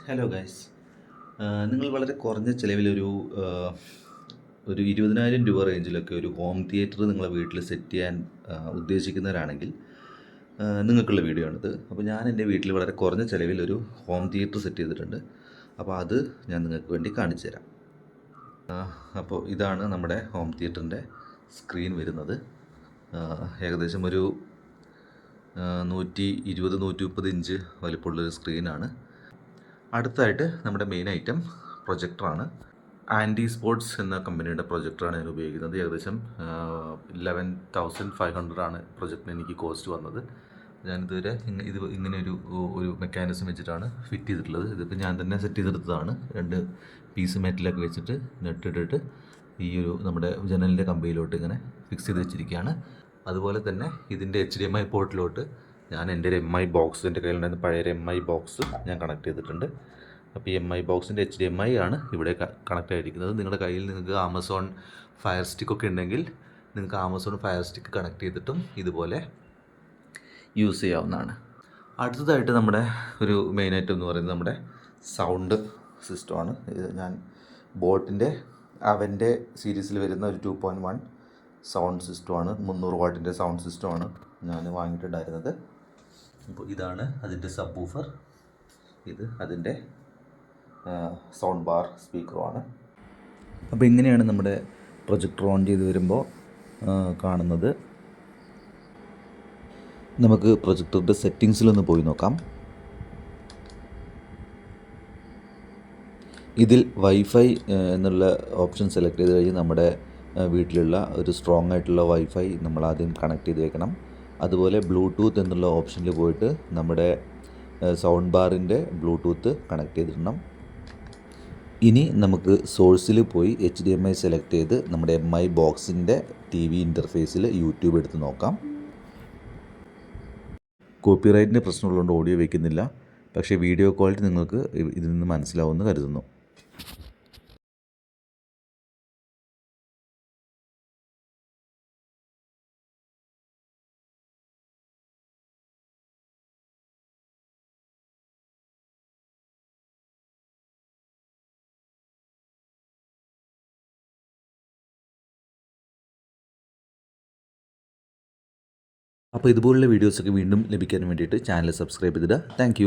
Hello guys. നിങ്ങൾ വളരെ കുറഞ്ഞ ചിലവിലൊരു ഒരു 20,000 രൂപ റേഞ്ചിലൊക്കെ ഒരു ഹോം തിയേറ്റർ നിങ്ങളെ വീട്ടിൽ സെറ്റ് ചെയ്യാൻ ഉദ്ദേശിക്കുന്നവരാണെങ്കിൽ നിങ്ങൾക്കുള്ള വീഡിയോ ആണിത്. അപ്പോൾ ഞാൻ എൻ്റെ വീട്ടിൽ വളരെ കുറഞ്ഞ ചിലവിൽ ഒരു ഹോം തിയേറ്റർ സെറ്റ് ചെയ്തിട്ടുണ്ട്. അപ്പോൾ അത് ഞാൻ നിങ്ങൾക്ക് വേണ്ടി കാണിച്ചു തരാം. അപ്പോൾ ഇതാണ് നമ്മുടെ ഹോം തിയേറ്ററിൻ്റെ സ്ക്രീൻ വരുന്നത്. ഏകദേശം ഒരു 120 130 ഇഞ്ച് വലിപ്പമുള്ളൊരു സ്ക്രീനാണ്. അടുത്തായിട്ട് നമ്മുടെ മെയിൻ ഐറ്റം പ്രൊജക്ടറാണ്. ആൻറ്റി സ്പോർട്സ് എന്ന കമ്പനിയുടെ പ്രൊജക്ടറാണ് ഞാൻ ഉപയോഗിക്കുന്നത്. ഏകദേശം 11,500 ആണ് പ്രൊജക്ടിന് എനിക്ക് കോസ്റ്റ് വന്നത്. ഞാനിതുവരെ ഇങ്ങനെ ഒരു മെക്കാനിസം വെച്ചിട്ടാണ് ഫിറ്റ് ചെയ്തിട്ടുള്ളത്. ഇതിപ്പോൾ ഞാൻ തന്നെ സെറ്റ് ചെയ്തെടുത്തതാണ്. 2 പീസ് മെറ്റലൊക്കെ വെച്ചിട്ട് നെട്ടിട്ടിട്ട് ഈ ഒരു നമ്മുടെ ജനലിൻ്റെ കമ്പിയിലോട്ട് ഇങ്ങനെ ഫിക്സ് ചെയ്ത് വെച്ചിരിക്കുകയാണ്. അതുപോലെ തന്നെ ഇതിൻ്റെ HDMI പോർട്ടിലോട്ട് ഞാൻ എൻ്റെ ഒരു MI ബോക്സ്, എൻ്റെ കയ്യിലുണ്ടായിരുന്ന പഴയ ഒരു MI ബോക്സ് ഞാൻ കണക്ട് ചെയ്തിട്ടുണ്ട്. അപ്പോൾ ഈ MI ബോക്സിൻ്റെ HDMI ആണ് ഇവിടെ കണക്ട് ആയിരിക്കുന്നത്. നിങ്ങളുടെ കയ്യിൽ നിങ്ങൾക്ക് ആമസോൺ ഫയർ സ്റ്റിക്കൊക്കെ ഉണ്ടെങ്കിൽ നിങ്ങൾക്ക് ആമസോൺ ഫയർ സ്റ്റിക്ക് കണക്ട് ചെയ്തിട്ടും ഇതുപോലെ യൂസ് ചെയ്യാവുന്നതാണ്. അടുത്തതായിട്ട് നമ്മുടെ ഒരു മെയിൻ ഐറ്റം എന്ന് പറയുന്നത് നമ്മുടെ സൗണ്ട് സിസ്റ്റമാണ്. ഇത് ഞാൻ ബോട്ടിൻ്റെ അവൻ്റെ സീരീസിൽ വരുന്ന ഒരു 2.1 സൗണ്ട് സിസ്റ്റമാണ്. 300 വാട്ടിൻ്റെ സൗണ്ട് സിസ്റ്റമാണ് ഞാൻ വാങ്ങിയിട്ടുണ്ടായിരുന്നത്. അപ്പോൾ ഇതാണ് അതിൻ്റെ സബ് വൂഫർ, ഇത് അതിൻ്റെ സൗണ്ട് ബാർ സ്പീക്കറുമാണ്. അപ്പോൾ ഇങ്ങനെയാണ് നമ്മുടെ പ്രൊജക്ടർ ഓൺ ചെയ്ത് വരുമ്പോൾ കാണുന്നത്. നമുക്ക് പ്രൊജക്ടറിൻ്റെ സെറ്റിങ്സിലൊന്ന് പോയി നോക്കാം. ഇതിൽ വൈഫൈ എന്നുള്ള ഓപ്ഷൻ സെലക്ട് ചെയ്ത് കഴിഞ്ഞ് നമ്മുടെ വീട്ടിലുള്ള ഒരു സ്ട്രോങ് ആയിട്ടുള്ള വൈഫൈ നമ്മൾ ആദ്യം കണക്ട് ചെയ്ത് വെക്കണം. അതുപോലെ ബ്ലൂടൂത്ത് എന്നുള്ള ഓപ്ഷനിൽ പോയിട്ട് നമ്മുടെ സൗണ്ട് ബാറിൻ്റെ ബ്ലൂടൂത്ത് കണക്ട് ചെയ്തിടണം. ഇനി നമുക്ക് സോഴ്സിൽ പോയി HDMI സെലക്ട് ചെയ്ത് നമ്മുടെ MI ബോക്സിൻ്റെ TV ഇൻ്റർഫേസിൽ യൂട്യൂബ് എടുത്ത് നോക്കാം. കോപ്പിറൈറ്റിൻ്റെ പ്രശ്നമുള്ളതുകൊണ്ട് ഓഡിയോ വയ്ക്കുന്നില്ല, പക്ഷേ വീഡിയോ ക്വാളിറ്റി നിങ്ങൾക്ക് ഇതിൽ നിന്ന് മനസ്സിലാവുമെന്ന് കരുതുന്നു. അപ്പോൾ ഇതുപോലുള്ള വീഡിയോസൊക്കെ വീണ്ടും ലഭിക്കാൻ വേണ്ടിയിട്ട് ചാനൽ സബ്സ്ക്രൈബ് ചെയ്തിടുക. താങ്ക്